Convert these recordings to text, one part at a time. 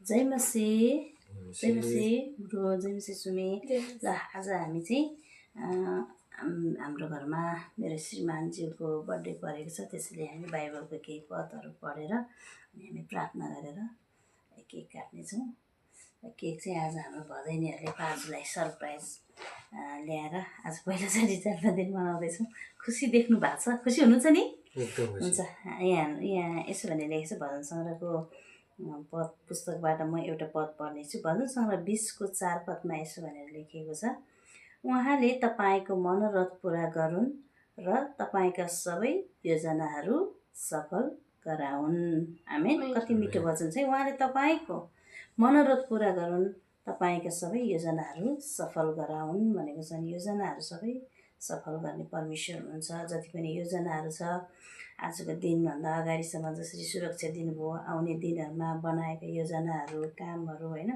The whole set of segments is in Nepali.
जय मसी ब्रो, जय मसी सुमी। ल आज हामी चाहिँ हाम्रो घरमा मेरो श्रीमानज्यूको बर्थडे परेको छ, त्यसैले हामी बाइबलको केही पदहरू पढेर अनि हामी प्रार्थना गरेर केक काट्नेछौँ। केक चाहिँ आज हाम्रो भदैनीहरूले पाजुलाई सरप्राइज ल्याएर आज पहिलोचोटि जन्मदिन मनाउँदैछौँ। खुसी देख्नु भएको छ, खुसी हुनुहुन्छ नि? हुन्छ। यहाँ यसो भनेर लेखेको छ भजन सङ्ग्रहको पद पुस्तकबाट म एउटा पद पढ्नेछु। भजन सङ्ग्रह 20को 4 पदमा यसो भनेर लेखिएको छ, उहाँले तपाईँको मनोरथ पुरा गरून् र तपाईँका सबै योजनाहरू सफल गराउन्। आमेन। कति मिठो वचन चाहिँ, उहाँले तपाईँको मनोरथ पुरा गरून्, तपाईँका सबै योजनाहरू सफल गराउन् भनेको छ। योजनाहरू सबै सफल गर्ने परमेश्वर हुनुहुन्छ। जति पनि योजनाहरू छ आजको दिनभन्दा अगाडिसम्म जसरी सुरक्षा दिनुभयो, आउने दिनहरूमा बनाएका योजनाहरू, कामहरू, होइन,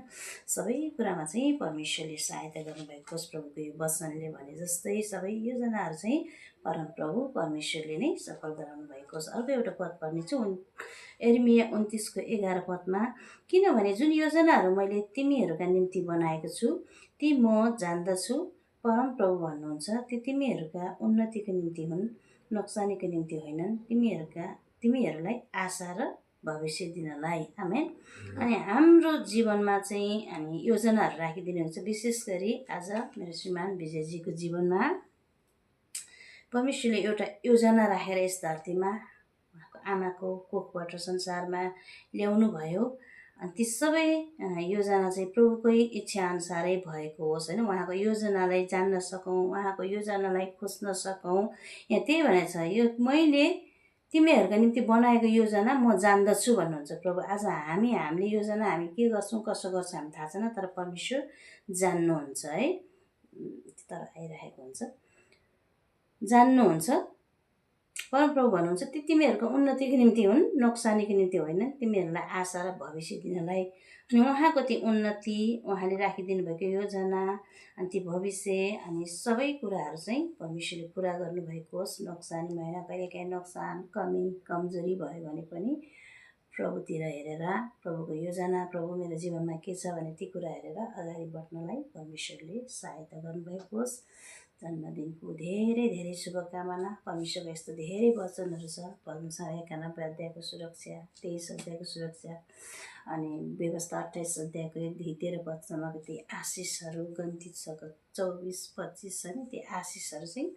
सबै कुरामा चाहिँ परमेश्वरले सहायता गर्नुभएको होस्। प्रभुको यो वचनले भने जस्तै सबै योजनाहरू चाहिँ परमप्रभु परमेश्वरले नै सफल गराउनु भएको होस्। अर्को एउटा पद पढ्नेछु, यिर्मया 29को 11 पदमा, किनभने जुन योजनाहरू मैले तिमीहरूका निम्ति बनाएको छु ती म जान्दछु, परमप्रभु भन्नुहुन्छ, ती तिमीहरूका उन्नतिको निम्ति हुन्, नोक्सानीको निम्ति होइनन्, तिमीहरूलाई आशा र भविष्य दिनलाई। आमेन। अनि हाम्रो जीवनमा चाहिँ हामी योजनाहरू राखिदिनुहुन्छ। विशेष गरी आज मेरो श्रीमान विजयजीको जीवनमा परमेश्वरले एउटा योजना राखेर यस धरतीमा आमाको कोखबाट संसारमा ल्याउनु भयो। अनि ती सबै योजना चाहिँ प्रभुकै इच्छाअनुसारै भएको होस्, होइन। उहाँको योजनालाई जान्न सकौँ, उहाँको योजनालाई खोज्न सकौँ। यहाँ त्यही भनेको छ, यो मैले तिमीहरूका निम्ति बनाएको योजना म जान्दछु भन्नुहुन्छ प्रभु। आज हामीले योजना हामी के गर्छौँ, कसो गर्छौँ हामी थाहा छैन, तर परमेश्वर जान्नुहुन्छ, है। तर आइरहेको हुन्छ, जान्नुहुन्छ। परमप्रभु भन्नुहुन्छ, ती तिमीहरूको उन्नतिको निम्ति हुन्, नोक्सानीको निम्ति होइन, तिमीहरूलाई आशा र भविष्य दिनलाई। अनि उहाँको ती उन्नति, उहाँले राखिदिनु भएको योजना, अनि ती भविष्य अनि सबै कुराहरू चाहिँ परमेश्वरले पुरा गर्नुभएको होस्। नोक्सानी भएन, कहिलेकाहीँ नोक्सान, कमी, कमजोरी भयो भने पनि प्रभुतिर हेरेर, प्रभुको योजना, प्रभु मेरो जीवनमा के छ भने ती कुरा हेरेर अगाडि बढ्नलाई परमेश्वरले सहायता गर्नुभएको होस्। जन्मदिनको धेरै धेरै शुभकामना। परमेश्वरको यस्तो धेरै वचनहरू छ। भजन सङ्ग्रह 91 अध्यायको सुरक्षा, 23 अध्यायको सुरक्षा, अनि व्यवस्था 28 अध्यायको 1-13 वचनमा ती आशिषहरू गन्ती छ, 24-25 छ नि, ती आशिषहरू चाहिँ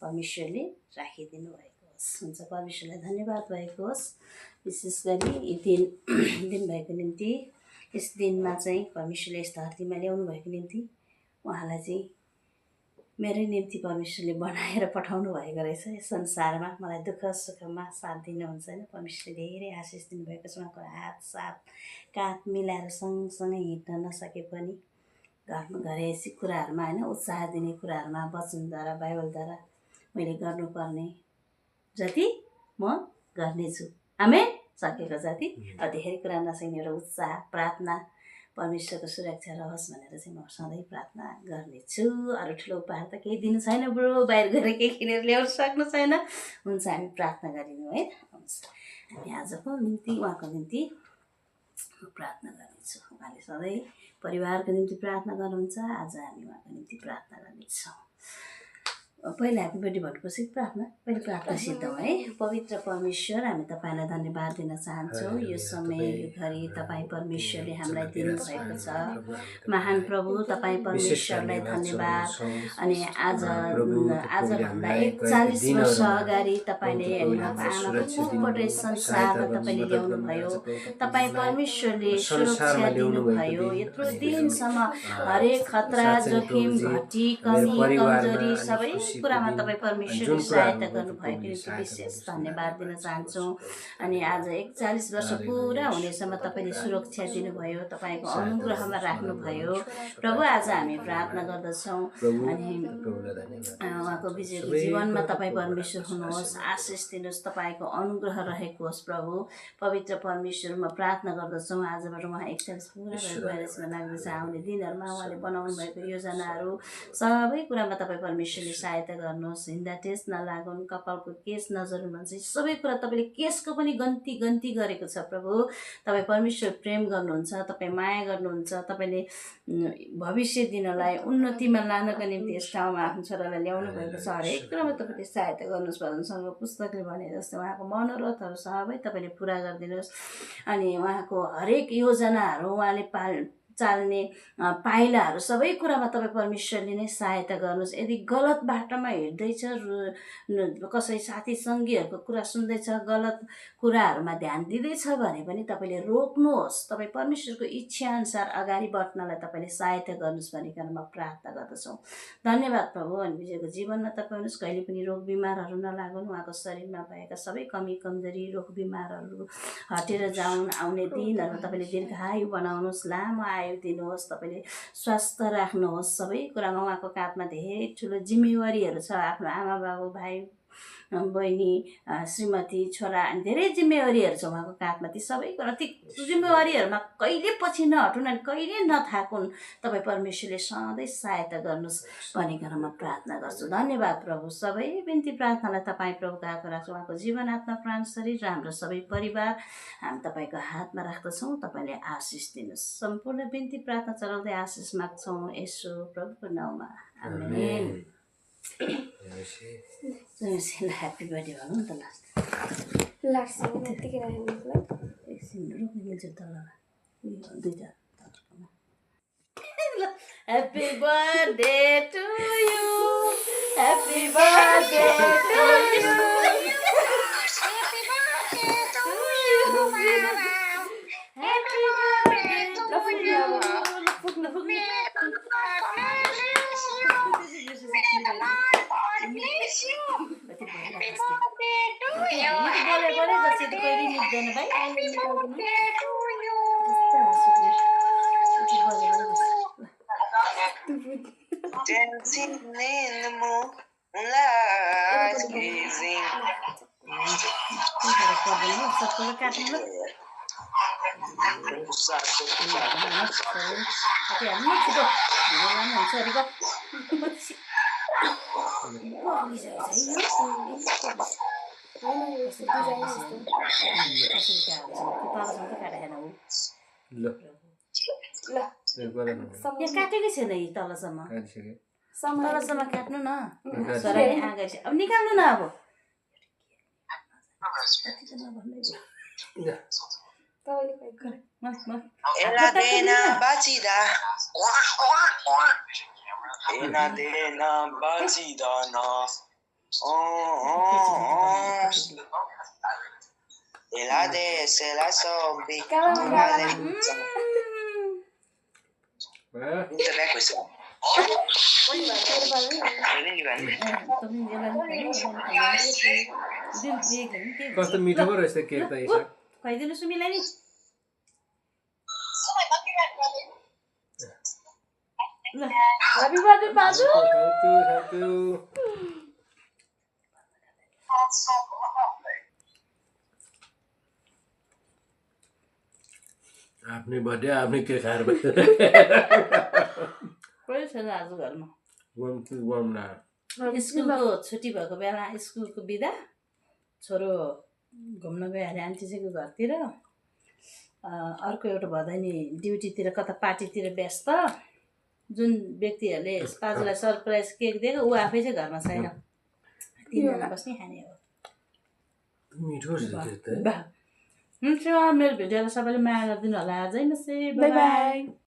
परमेश्वरले राखिदिनु भएको होस्। हुन्छ, परमेश्वरलाई धन्यवाद भएको होस्। विशेष गरी यी दिन भएको निम्ति, यस दिनमा चाहिँ परमेश्वरले यस धरतीमा ल्याउनु भएको निम्ति उहाँलाई चाहिँ मेरै निम्ति परमेश्वरले बनाएर पठाउनु भएको रहेछ यस संसारमा। मलाई दुःख सुखमा साथ दिनुहुन्छ, होइन। परमेश्वरले धेरै आशिष दिनुभएको छ। उहाँको हात साथ काँध मिलाएर सँगसँगै हिँड्न नसके पनि घरेसी कुराहरूमा, होइन, उत्साह दिने कुराहरूमा, वचनद्वारा, बाइबलद्वारा मैले गर्नुपर्ने जति म गर्नेछु। आमेन। सकेको जति। अब धेरै कुरा नसक्ने एउटा उत्साह, प्रार्थना, परमेश्वरको सुरक्षा रहोस् भनेर चाहिँ म सधैँ प्रार्थना गर्नेछु। अरू ठुलो उपहार त केही दिनु छैन ब्रो, बाहिर गएर केही किनेर ल्याउन सक्नु छैन। हुन्छ, हामी प्रार्थना गरिदिउँ, है। हुन्छ, हामी आजको निम्ति, उहाँको निम्ति प्रार्थना गर्नेछु। उहाँले सधैँ परिवारको निम्ति प्रार्थना गर्नुहुन्छ, आज हामी उहाँको निम्ति प्रार्थना गर्नेछौँ। पहिला ह्याप्पी बर्थडे भन्नुपर्छ कि प्रार्थना? पहिले प्रार्थना सिद्धौँ, है। पवित्र परमेश्वर, हामी तपाईँलाई धन्यवाद दिन चाहन्छौँ। यो समय, यो घडी तपाईँ परमेश्वरले हामीलाई दिनुभएको छ। महान प्रभु, तपाईँ परमेश्वरलाई धन्यवाद। अनि आजभन्दा 41 वर्ष अगाडि तपाईँले आमाको कोखबाट संसारमा तपाईँले ल्याउनु भयो। तपाईँ परमेश्वरले सुरक्षा दिनुभयो। यत्रो दिनसम्म हरेक खतरा, जोखिम, घटी, कमी, कमजोरी सबै कुरामा तपाईँ परमेश्वरले सहायता गर्नुभएको निम्ति विशेष धन्यवाद दिन चाहन्छौँ। अनि आज 41 वर्ष पुरा हुनेसम्म तपाईँले सुरक्षा दिनुभयो, तपाईँको अनुग्रहमा राख्नुभयो। प्रभु, आज हामी प्रार्थना गर्दछौँ, अनि उहाँको विजयको जीवनमा तपाईँ परमेश्वर हुनुहोस्, आशिष दिनुहोस्, तपाईँको अनुग्रह रहेको होस्। प्रभु पवित्र परमेश्वर, म प्रार्थना गर्दछौँ, आजबाट उहाँ 41 पुरा भइसमा लाग्दछ। आउने दिनहरूमा उहाँले बनाउनु भएको योजनाहरू सबै कुरामा तपाईँ परमेश्वरले सहायता सहायता गर्नुहोस्। हिँड्दा ठेस नलागुन्, कपालको केस नजरुन् भन्छ। सबै कुरा तपाईँले केसको पनि गन्ती गरेको छ प्रभु। तपाईँ परमेश्वर प्रेम गर्नुहुन्छ, तपाईँ माया गर्नुहुन्छ, तपाईँले भविष्य दिनलाई उन्नतिमा लानको निम्ति यस ठाउँमा आफ्नो छोरालाई ल्याउनु भएको छ। हरेक कुरामा तपाईँले सहायता गर्नुहोस्। भजनसँग पुस्तकले भने जस्तो उहाँको मनोरथहरू सबै तपाईँले पुरा गरिदिनुहोस्। अनि उहाँको हरेक योजनाहरू उहाँले चाल्ने पाइलाहरू सबै कुरामा तपाईँ परमेश्वरले नै सहायता गर्नुहोस्। यदि गलत बाटोमा हिँड्दैछ, कसै साथी सङ्गीहरूको कुरा सुन्दैछ, गलत कुराहरूमा ध्यान दिँदैछ भने पनि तपाईँले रोक्नुहोस्। तपाईँ परमेश्वरको इच्छाअनुसार अगाडि बढ्नलाई तपाईँले सहायता गर्नुहोस् भनिकन म प्रार्थना गर्दछौँ। धन्यवाद प्रभु। अनि विजयको जीवनमा तपाईँ हुनुहोस्। कहिले पनि रोग बिमारहरू नलागुन्। उहाँको शरीरमा भएका सबै कमी कमजोरी रोग बिमारहरू हटेर जाउन्। आउने दिनहरू तपाईँले दीर्घायु बनाउनुहोस्, लामो आयु दिनुहोस्, तपाईँले स्वास्थ्य राख्नुहोस्। सबै कुरामा उहाँको काँधमा धेरै ठुलो जिम्मेवारीहरू छ। आफ्नो आमा बाबु भाइ बहिनी श्रीमती छोरा अनि धेरै जिम्मेवारीहरू छ उहाँको काँधमा। ती सबै कुरा ती जिम्मेवारीहरूमा कहिले पछि नहटुन् अनि कहिले नथाकुन्। तपाईँ परमेश्वरले सधैँ सहायता गर्नुहोस् भनिकन म प्रार्थना गर्छु। धन्यवाद प्रभु। सबै बिन्ती प्रार्थनालाई तपाईँ प्रभुको हातमा राख्छु। उहाँको जीवन, आत्मा, प्राण, शरीर र हाम्रो सबै परिवार हामी तपाईँको हातमा राख्दछौँ। तपाईँले आशिष दिनुहोस्। सम्पूर्ण बिन्ती प्रार्थना चलाउँदै आशिष माग्छौँ यसो प्रभुको नाउँमा, आमेन। ह्याप्पी बर्थडे भनौँ न त लास्ट एकछिन रोक्नु मिल्छ तल दुईवटा। Happy birthday to you, happy birthday to you, Dancing in the moonlight, gazing. काटेकै छैन यी तलसम्म काट्नु न। अब निकाल्नु न। अब Ela dena batida, na. Ela desce, ela sobe. कस्तो मिठो पो रहेछ केक त यसो खुवाइदिनु सुमिलाई नि। ह्यापी बर्थडे पाजु। आफ्नै बर्थडे आफ्नै केक खाएर कोही छैन आज घरमा। गरम स्कुलको छुट्टी भएको बेला स्कुलको बिदा छोरो घुम्न गयो अरे आन्टीजीको घरतिर। अर्को एउटा भदैनी ड्युटीतिर कता पार्टीतिर व्यस्त। जुन व्यक्तिहरूले पाजुलाई सरप्राइज केक दिएको ऊ आफै चाहिँ घरमा छैन। तिनजना बस्ने खाने हो। मिठो रहेछ हुन्छ मेरो भिडियोलाई सबैले माया गरिदिनु होला। जय मसी, बाई बाई।